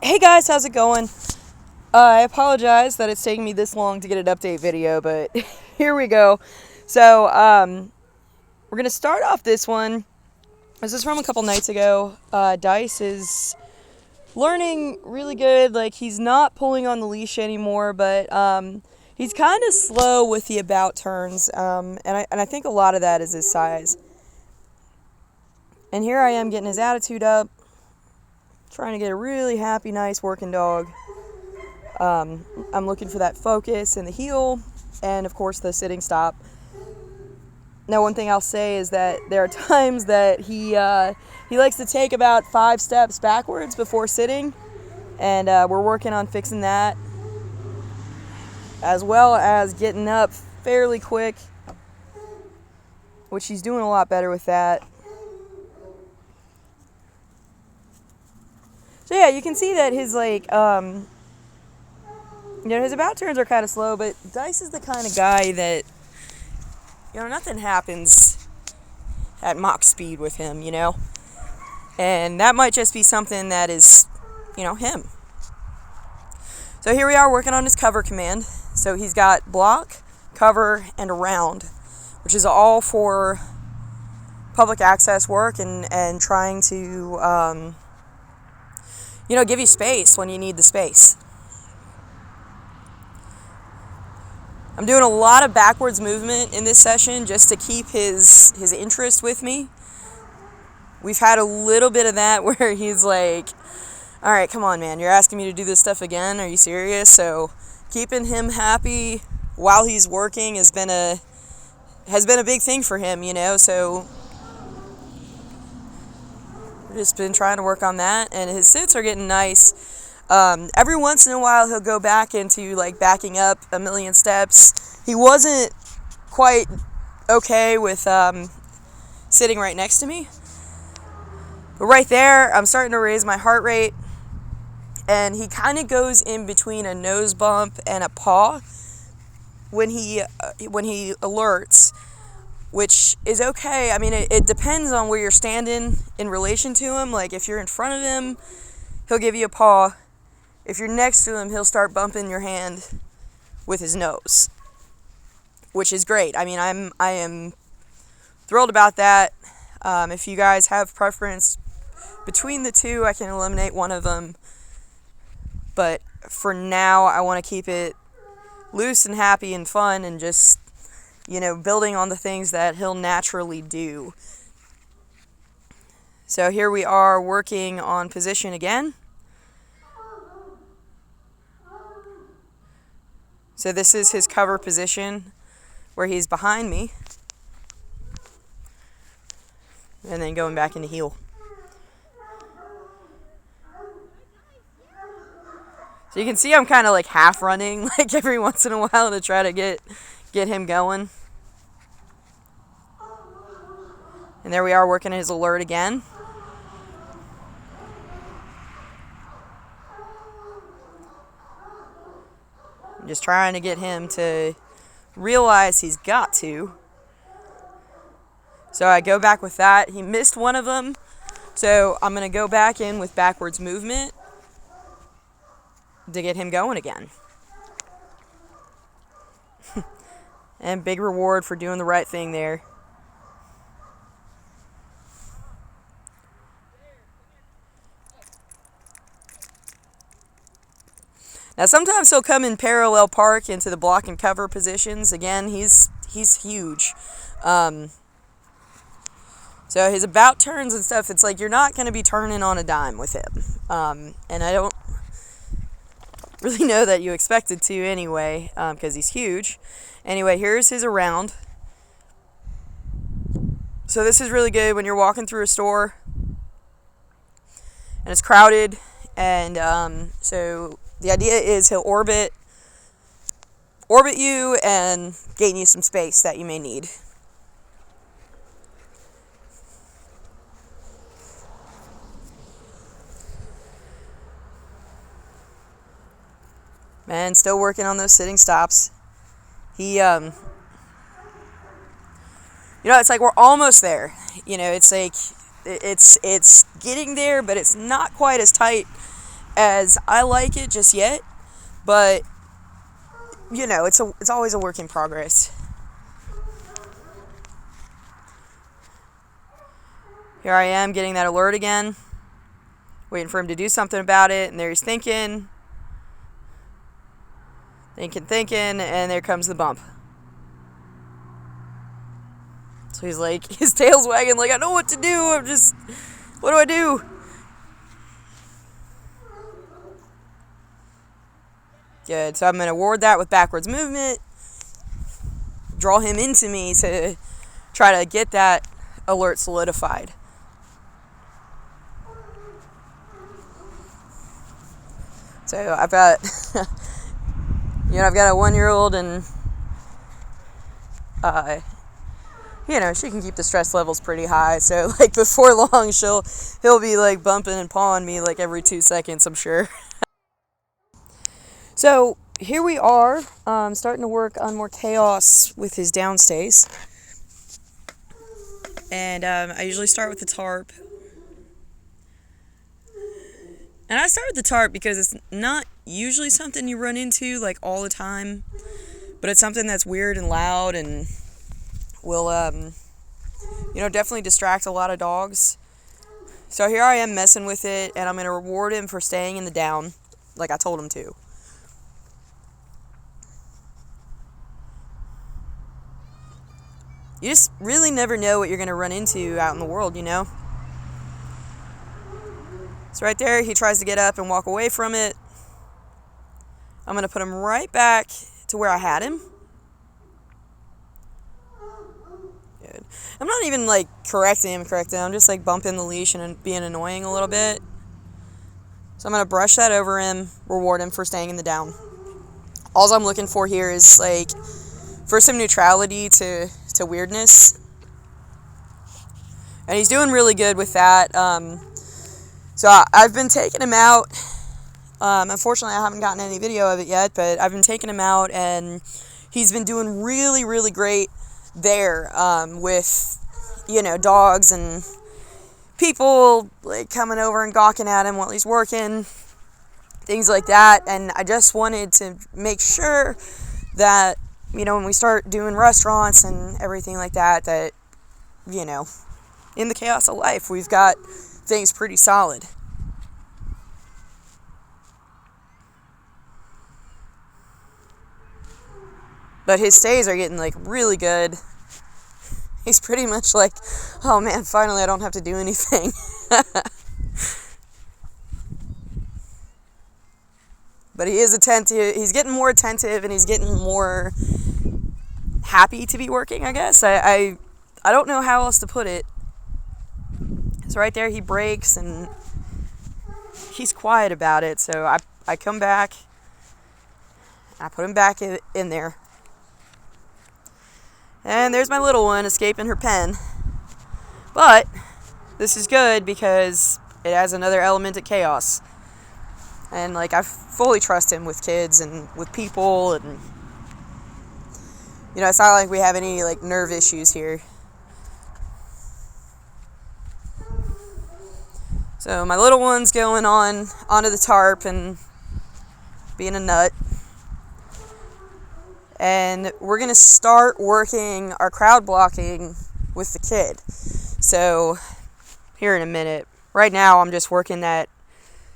Hey guys, how's it going? I apologize that it's taking me this long to get an update video, but here we go. So, we're going to start off this one. This is from a couple nights ago. Dice is learning really good. Like, he's not pulling on the leash anymore, but he's kind of slow with the about turns, and I think a lot of that is his size. And here I am getting his attitude up, trying to get a really happy, nice working dog. I'm looking for that focus and the heel, and of course the sitting stop. Now, one thing I'll say is that there are times that he likes to take about 5 steps backwards before sitting, and we're working on fixing that, as well as getting up fairly quick, which he's doing a lot better with that. So yeah, you can see that his his about turns are kind of slow, but Dice is the kind of guy that, nothing happens at Mach speed with him, and that might just be something that is, him. So here we are working on his cover command. So he's got block, cover, and around, which is all for public access work and trying to, give you space when you need the space. I'm doing a lot of backwards movement in this session just to keep his interest with me. We've had a little bit of that where he's like, all right, come on, man, you're asking me to do this stuff again? Are you serious? So keeping him happy while he's working has been a big thing for him, so we've just been trying to work on that, and his sits are getting nice. Every once in a while he'll go back into backing up a million steps. He wasn't quite okay with sitting right next to me, but right there I'm starting to raise my heart rate, and he kind of goes in between a nose bump and a paw when he alerts, which is okay. I mean, it depends on where you're standing in relation to him. Like, if you're in front of him, he'll give you a paw. If you're next to him, he'll start bumping your hand with his nose, which is great. I mean, I am thrilled about that. If you guys have preference between the two, I can eliminate one of them. But for now, I want to keep it loose and happy and fun, and just, building on the things that he'll naturally do. So here we are working on position again. So this is his cover position where he's behind me, and then going back into heel. So you can see I'm kind of half running every once in a while to try to get him going. And there we are working his alert again. I'm just trying to get him to realize he's got to. So I go back with that. He missed one of them, so I'm going to go back in with backwards movement to get him going again. And big reward for doing the right thing there. Now, sometimes he'll come in parallel park into the block and cover positions. Again, he's huge. So his about turns and stuff, it's you're not going to be turning on a dime with him. And I don't really know that you expected to anyway, because he's huge. Anyway, here's his around. So this is really good when you're walking through a store and it's crowded, and so the idea is he'll orbit you and gain you some space that you may need. Man, still working on those sitting stops. He, it's we're almost there. It's getting there, but it's not quite as tight as I like it just yet, but it's always a work in progress. Here I am getting that alert again, waiting for him to do something about it, and there he's thinking, and there comes the bump. So he's like, his tail's wagging like, I know what to do, what do I do? Good, so I'm going to ward that with backwards movement, draw him into me to try to get that alert solidified. So I've got, I've got a 1-year-old, and, she can keep the stress levels pretty high. So, like, before long, he'll be, like, bumping and pawing me, like, every 2 seconds, I'm sure. So, here we are, starting to work on more chaos with his downstays. And, I usually start with the tarp. And I start with the tarp because it's not usually something you run into, like, all the time. But it's something that's weird and loud and will, definitely distract a lot of dogs. So here I am messing with it, and I'm going to reward him for staying in the down, like I told him to. You just really never know what you're going to run into out in the world, So right there, he tries to get up and walk away from it. I'm going to put him right back to where I had him. Good. I'm not even, like, correcting him. I'm just, like, bumping the leash and being annoying a little bit. So I'm going to brush that over him, reward him for staying in the down. All I'm looking for here is, like, for some neutrality to weirdness. And he's doing really good with that. So I've been taking him out. Unfortunately, I haven't gotten any video of it yet, but I've been taking him out, and he's been doing really, really great there with, dogs and people, like, coming over and gawking at him while he's working, things like that. And I just wanted to make sure that, when we start doing restaurants and everything like that, that, in the chaos of life, we've got things pretty solid. But his stays are getting, like, really good. He's pretty much like, oh man, finally I don't have to do anything. But he is attentive. He's getting more attentive, and he's getting more happy to be working, I guess. I don't know how else to put it. So right there, he breaks, and he's quiet about it. So I come back, I put him back in there. And there's my little one escaping her pen. But this is good because it adds another element of chaos. And, like, I fully trust him with kids and with people. And, it's not like we have any, like, nerve issues here. So my little one's going onto the tarp and being a nut. And we're going to start working our crowd blocking with the kid. So, here in a minute. Right now, I'm just working that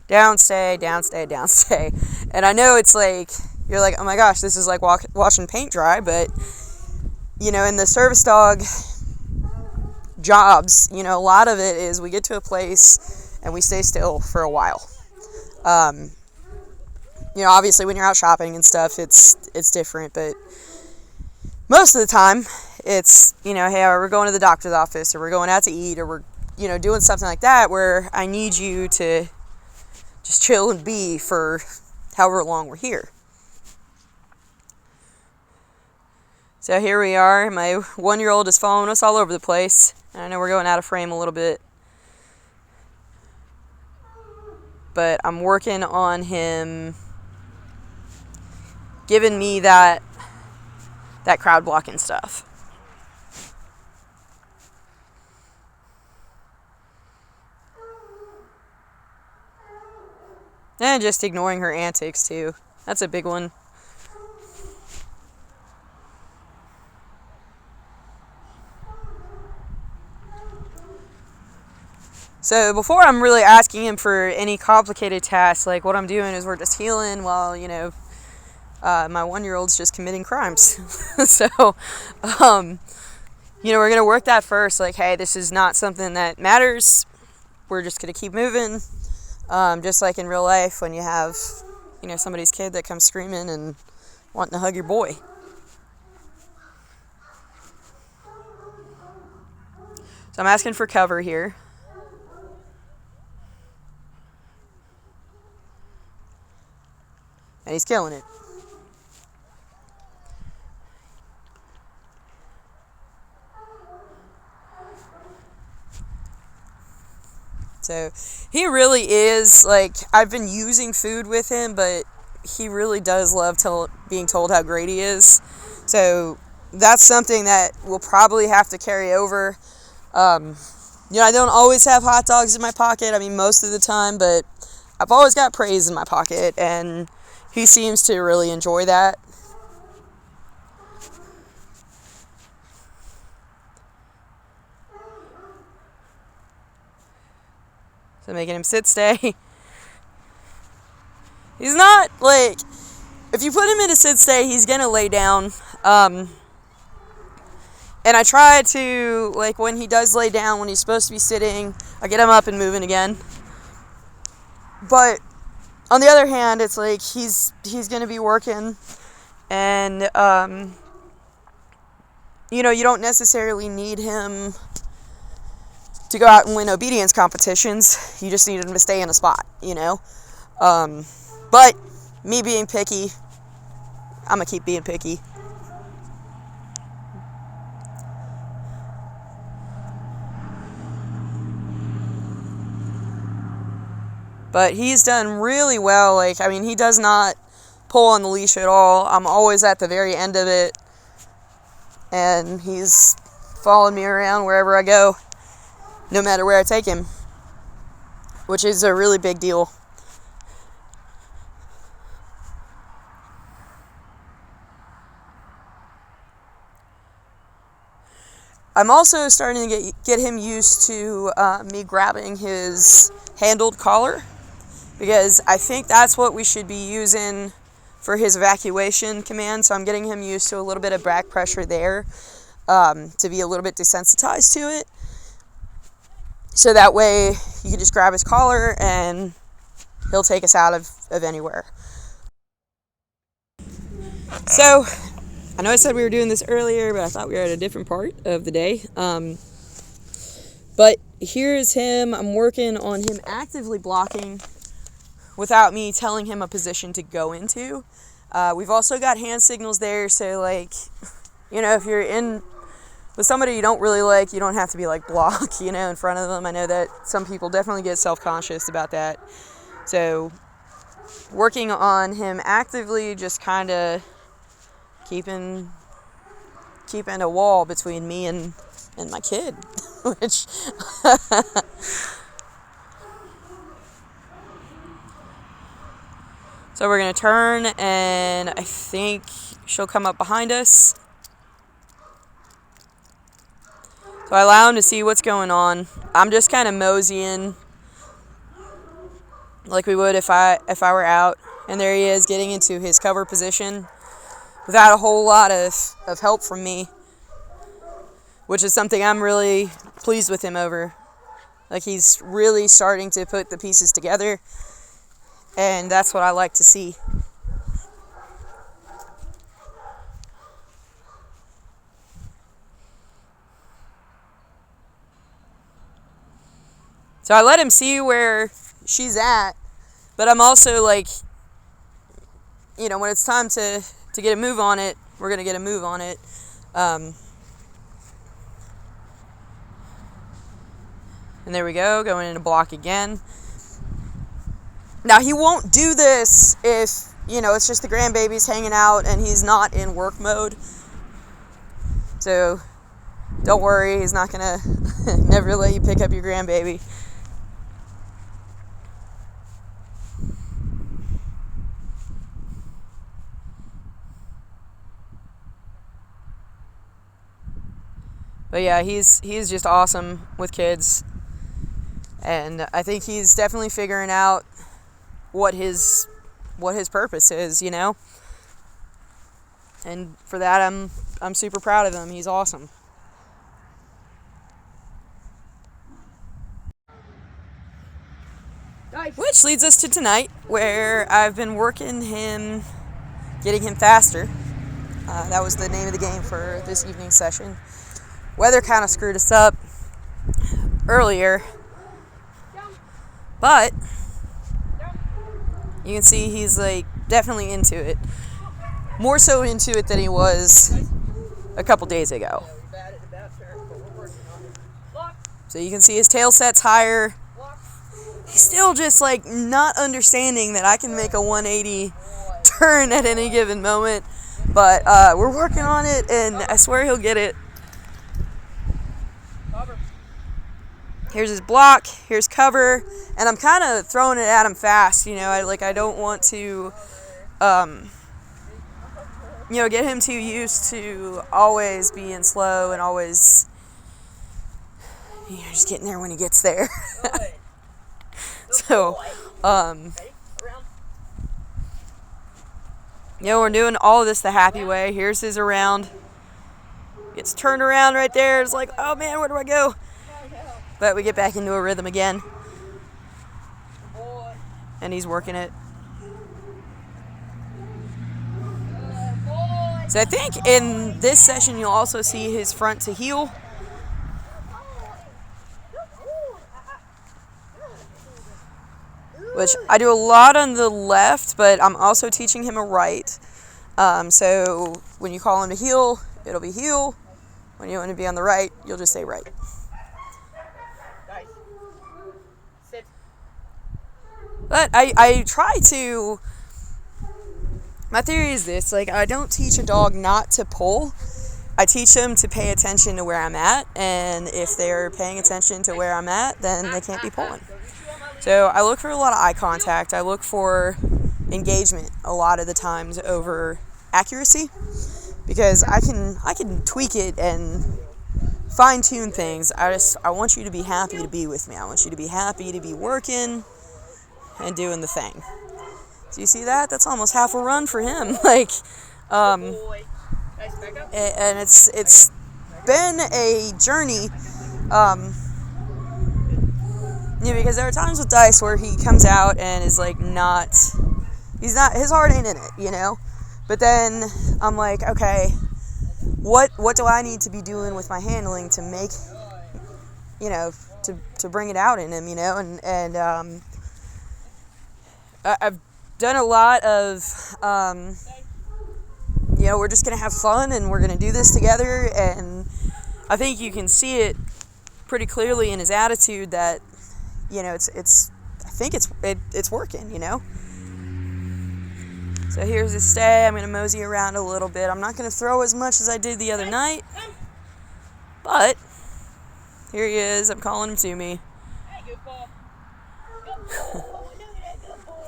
downstay. And I know it's like, you're like, oh my gosh, this is like watching paint dry. But, in the service dog jobs, a lot of it is we get to a place and we stay still for a while. Obviously when you're out shopping and stuff, it's different, but most of the time it's, hey, we're going to the doctor's office, or we're going out to eat, or we're, doing something like that where I need you to just chill and be for however long we're here. So here we are. My 1-year-old is following us all over the place. And I know we're going out of frame a little bit. But I'm working on him giving me that crowd blocking stuff. And just ignoring her antics too. That's a big one. So before I'm really asking him for any complicated tasks, like what I'm doing is we're just healing while, my 1-year-old's just committing crimes. So, we're going to work that first. Like, hey, this is not something that matters. We're just going to keep moving. Just like in real life when you have, somebody's kid that comes screaming and wanting to hug your boy. So I'm asking for cover here. And he's killing it. So he really is, like, I've been using food with him, but he really does love being told how great he is. So that's something that we'll probably have to carry over. I don't always have hot dogs in my pocket. I mean, most of the time, but I've always got praise in my pocket, and he seems to really enjoy that. So making him sit stay. He's not, like, if you put him in a sit stay, he's going to lay down. And I try to, like, when he does lay down, when he's supposed to be sitting, I get him up and moving again. But on the other hand, it's like he's going to be working, and you don't necessarily need him to go out and win obedience competitions. You just need him to stay in a spot, But me being picky, I'm gonna keep being picky. But he's done really well. Like, I mean, he does not pull on the leash at all. I'm always at the very end of it. And he's following me around wherever I go, no matter where I take him, which is a really big deal. I'm also starting to get him used to me grabbing his handled collar, because I think that's what we should be using for his evacuation command. So I'm getting him used to a little bit of back pressure there, to be a little bit desensitized to it. So that way you can just grab his collar and he'll take us out of anywhere. So I know I said we were doing this earlier, but I thought we were at a different part of the day. But here's him. I'm working on him actively blocking without me telling him a position to go into. We've also got hand signals there, so, like, if you're in with somebody you don't really like, you don't have to be like block, in front of them. I know that some people definitely get self-conscious about that. So working on him actively, just kind of keeping a wall between me and my kid, which so we're going to turn, and I think she'll come up behind us. So I allow him to see what's going on. I'm just kind of moseying like we would if I were out. And there he is, getting into his cover position without a whole lot of help from me, which is something I'm really pleased with him over. Like, he's really starting to put the pieces together, and that's what I like to see. So I let him see where she's at, but I'm also like, when it's time to get a move on it, we're going to get a move on it. And there we go, going into block again. Now, he won't do this if, it's just the grandbaby's hanging out and he's not in work mode. So don't worry, he's not going to never let you pick up your grandbaby. But yeah, he's just awesome with kids, and I think he's definitely figuring out what his purpose is, you know. And for that, I'm super proud of him. He's awesome. Nice. Which leads us to tonight, where I've been working him, getting him faster. That was the name of the game for this evening's session. Weather kind of screwed us up earlier, but you can see he's like definitely into it. More so into it than he was a couple days ago. So you can see his tail set's higher. He's still just like not understanding that I can make a 180 turn at any given moment. But we're working on it, and I swear he'll get it. Here's his block, here's cover, and I'm kind of throwing it at him fast, you know. I don't want to, get him too used to always being slow and always, just getting there when he gets there. So, we're doing all of this the happy way. Here's his around. Gets turned around right there. It's like, oh man, where do I go? But we get back into a rhythm again. And he's working it. So I think in this session you'll also see his front to heel. Which I do a lot on the left, but I'm also teaching him a right. So when you call him to heel, it'll be heel. When you want to be on the right, you'll just say right. Nice. Sit. But I try to... My theory is this, like, I don't teach a dog not to pull. I teach them to pay attention to where I'm at, and if they're paying attention to where I'm at, then they can't be pulling. So I look for a lot of eye contact. I look for engagement a lot of the times over accuracy, because I can tweak it and fine-tune things. I want you to be happy to be with me. I want you to be happy to be working and doing the thing. Do you see that? That's almost half a run for him. And it's been a journey. Because there are times with Dice where he comes out and is like his heart ain't in it, you know? But then I'm like, okay, what do I need to be doing with my handling to make, to bring it out in him, you know? And I've done a lot of, we're just going to have fun and we're going to do this together. And I think you can see it pretty clearly in his attitude that, I think it's working, you know? So here's his stay. I'm going to mosey around a little bit. I'm not going to throw as much as I did the other night, but here he is. I'm calling him to me.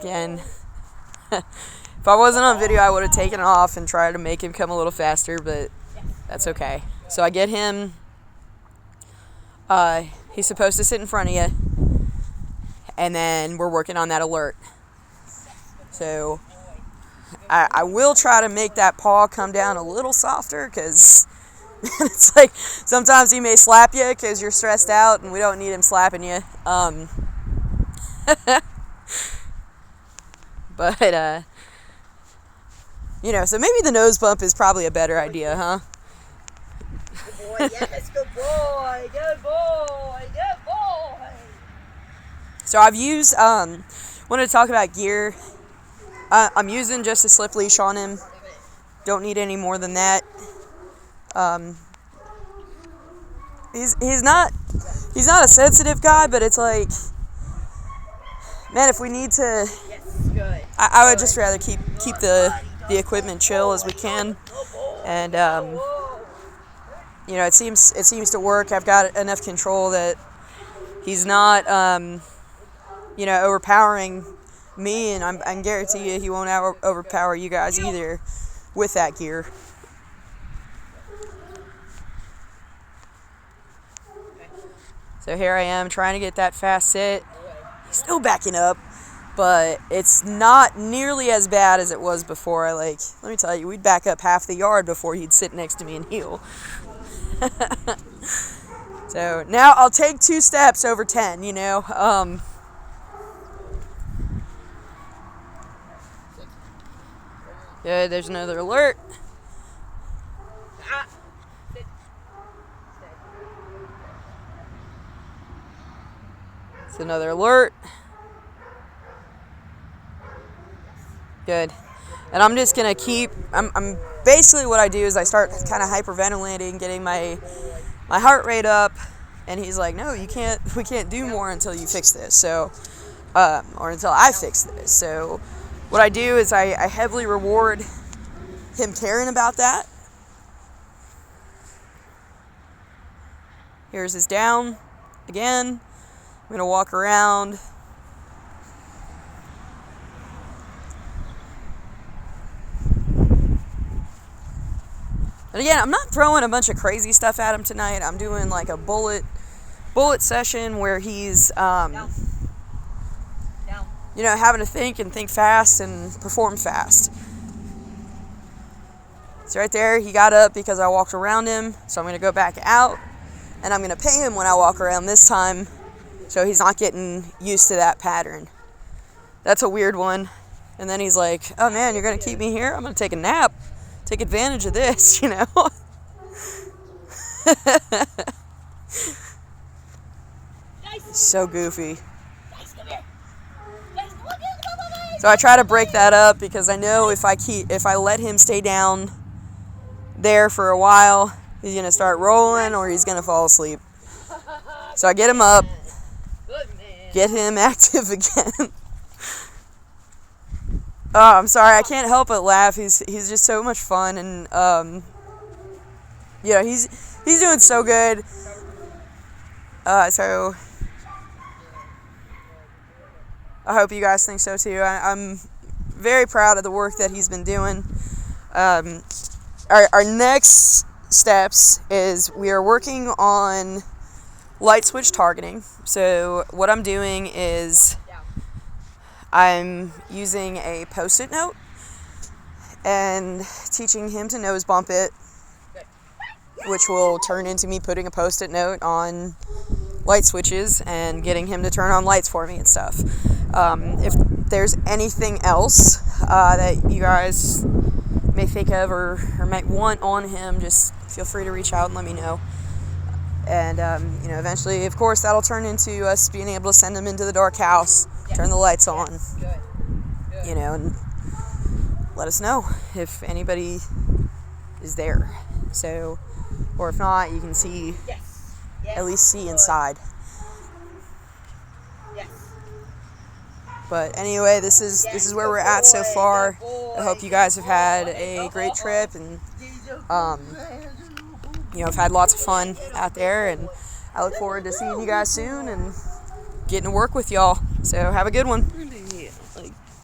Again, if I wasn't on video, I would have taken off and tried to make him come a little faster, but that's okay. So I get him. He's supposed to sit in front of you, and then we're working on that alert. So I will try to make that paw come down a little softer, because it's like sometimes he may slap you because you're stressed out, and we don't need him slapping you. But, so maybe the nose bump is probably a better idea, huh? Good boy, yes, good boy, good boy, good boy. So I've used, wanted to talk about gear. I'm using just a slip leash on him. Don't need any more than that. He's not a sensitive guy, but it's like, man, if we need to, Yes, good. I would just rather keep the equipment chill as we can, and it seems to work. I've got enough control that he's not overpowering me, and I can guarantee you he won't overpower you guys either with that gear. So here I am trying to get that fast sit. He's still backing up, but it's not nearly as bad as it was before. Let me tell you, we'd back up half the yard before he'd sit next to me and heel. So now I'll take 2 steps over 10, you know. Good, there's another alert. It's another alert. Good. And I'm just going to keep, I'm basically what I do is I start kind of hyperventilating, getting my heart rate up, and he's like, no, we can't do more until you fix this. So, or until I fix this. So what I do is I heavily reward him caring about that. Here's his down again. I'm going to walk around. And again, I'm not throwing a bunch of crazy stuff at him tonight. I'm doing like a bullet session where he's, you know, having to think fast and perform fast. So right there, he got up because I walked around him. So I'm going to go back out, and I'm going to pay him when I walk around this time, so he's not getting used to that pattern. That's a weird one. And then he's like, oh man, you're going to keep me here? I'm going to take a nap. Take advantage of this, you know. So goofy. So I try to break that up because I know if I let him stay down there for a while, he's going to start rolling or he's going to fall asleep. So I get him up, get him active again. Oh, I'm sorry, I can't help but laugh. He's just so much fun, and yeah, he's doing so good. So I hope you guys think so too. I'm very proud of the work that he's been doing. Our next steps is we are working on light switch targeting. So what I'm doing is I'm using a Post-it note and teaching him to nose bump it, which will turn into me putting a Post-it note on light switches and getting him to turn on lights for me and stuff. If there's anything else that you guys may think of or might want on him, just feel free to reach out and let me know. And, you know, eventually, of course, that'll turn into us being able to send him into the dark house, turn the lights on, you know, and let us know if anybody is there. So, or if not, you can see, at least see inside. But anyway, this is where we're at so far. I hope you guys have had a great trip, and you know, I've had lots of fun out there, and I look forward to seeing you guys soon and getting to work with y'all. So have a good one.